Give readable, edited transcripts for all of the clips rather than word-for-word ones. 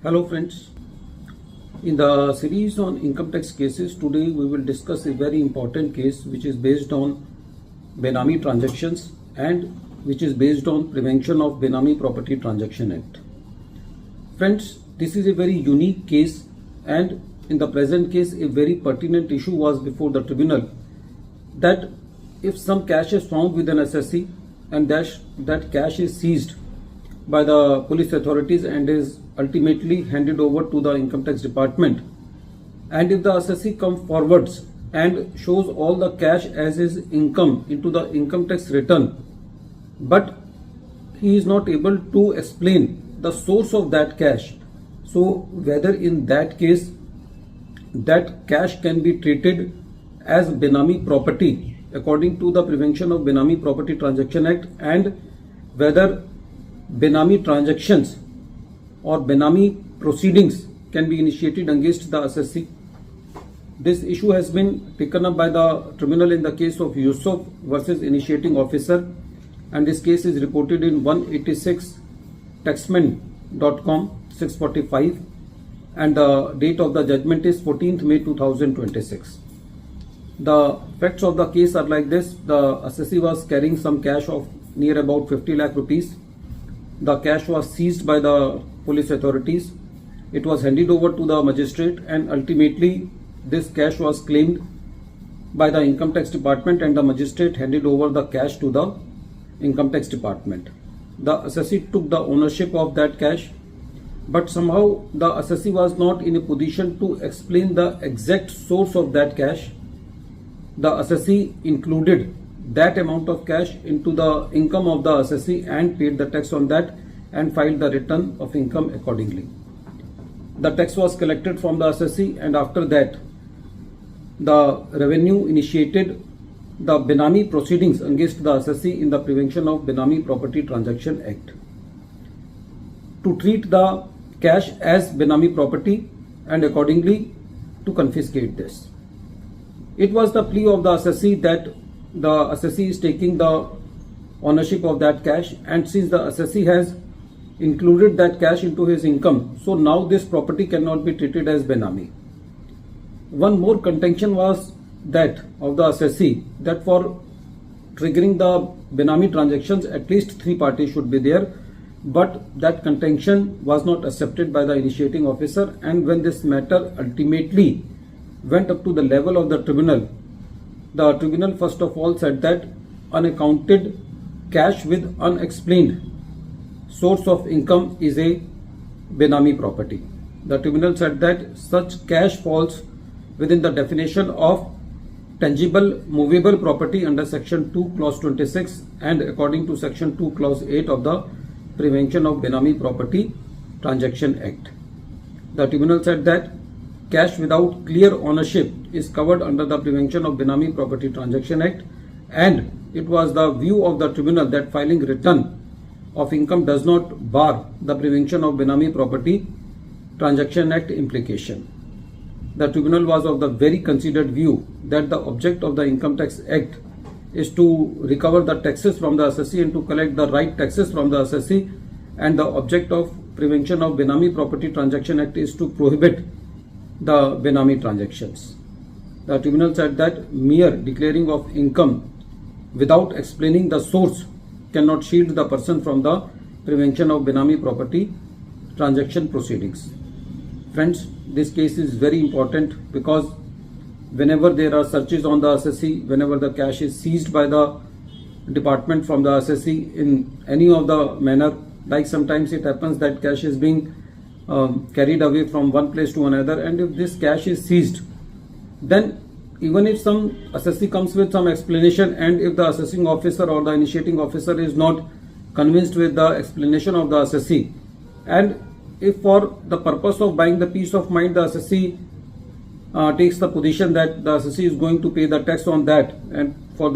Hello friends, in the series on income tax cases, today we will discuss a very important case which is based on Benami transactions and which is based on Prevention of Benami Property Transaction Act. Friends, this is a very unique case, and in the present case a very pertinent issue was before the tribunal that if some cash is found with an assessee and that cash is seized by the police authorities and is ultimately handed over to the income tax department, and if the assessee comes forwards and shows all the cash as his income into the income tax return, but he is not able to explain the source of that cash, so whether in that case that cash can be treated as Benami property according to the Prevention of Benami Property Transaction Act, and whether Benami transactions or Benami proceedings can be initiated against the assessee. This issue has been taken up by the tribunal in the case of Yusuf versus initiating officer, and this case is reported in 186 taxman.com 645, and the date of the judgment is 14th May 2026. The facts of the case are like this. The assessee was carrying some cash of near about 50 lakh rupees. The cash was seized by the police authorities. It was handed over to the magistrate, and ultimately this cash was claimed by the income tax department, and the magistrate handed over the cash to the income tax department. The assessee took the ownership of that cash, but somehow the assessee was not in a position to explain the exact source of that cash. The assessee included that amount of cash into the income of the assessee and paid the tax on that and filed the return of income accordingly. The tax was collected from the assessee, and after that the revenue initiated the Benami proceedings against the assessee in the Prevention of Benami Property Transaction Act to treat the cash as Benami property and accordingly to confiscate this. It was the plea of the assessee that the assessee is taking the ownership of that cash, and since the assessee has included that cash into his income, so now this property cannot be treated as Benami. One more contention was that of the assessee that for triggering the Benami transactions at least 3 parties should be there, but that contention was not accepted by the initiating officer, and when this matter ultimately went up to the level of the tribunal first of all said that unaccounted cash with unexplained source of income is a Benami property. The tribunal said that such cash falls within the definition of tangible movable property under section 2 clause 26 and according to section 2 clause 8 of the Prevention of Benami Property Transaction Act. The tribunal said that cash without clear ownership is covered under the Prevention of Benami Property Transaction Act, and it was the view of the tribunal that filing return of income does not bar the Prevention of Benami Property Transaction Act implication. The tribunal was of the very considered view that the object of the Income Tax Act is to recover the taxes from the assessee and to collect the right taxes from the assessee, and the object of Prevention of Benami Property Transaction Act is to prohibit the Benami transactions. The tribunal said that mere declaring of income without explaining the source cannot shield the person from the Prevention of Benami Property Transaction proceedings. Friends, this case is very important because whenever there are searches on the assessee, whenever the cash is seized by the department from the assessee in any of the manner, like sometimes it happens that cash is being carried away from one place to another, and if this cash is seized, then even if some assessee comes with some explanation, and if the assessing officer or the initiating officer is not convinced with the explanation of the assessee, and if for the purpose of buying the peace of mind the assessee takes the position that the assessee is going to pay the tax on that and for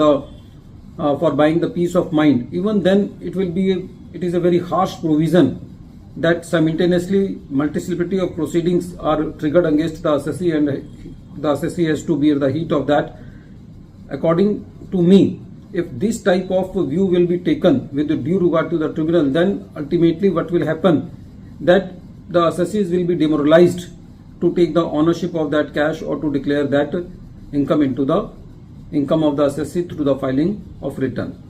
buying the peace of mind, even then it is a very harsh provision that simultaneously multiplicity of proceedings are triggered against the assessee, and the assessee has to bear the heat of that. According to me, if this type of view will be taken with due regard to the tribunal, then ultimately what will happen, that the assessees will be demoralized to take the ownership of that cash or to declare that income into the income of the assessee through the filing of return.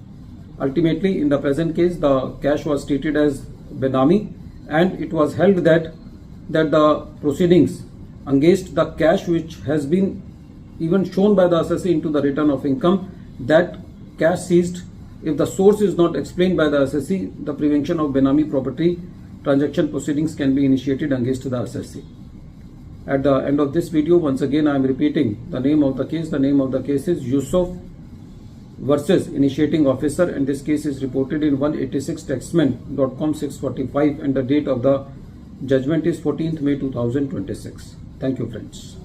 Ultimately, in the present case, the cash was treated as benami, and it was held that the proceedings against the cash which has been even shown by the assessee into the return of income, that cash seized, if the source is not explained by the assessee, the prevention of benami property transaction proceedings can be initiated against the assessee. At the end of this video, once again I am repeating the name of the case. The name of the case is Yusuf versus Initiating Officer, and this case is reported in 186taxman.com 645, and the date of the judgment is 14th May 2026. Thank you, friends.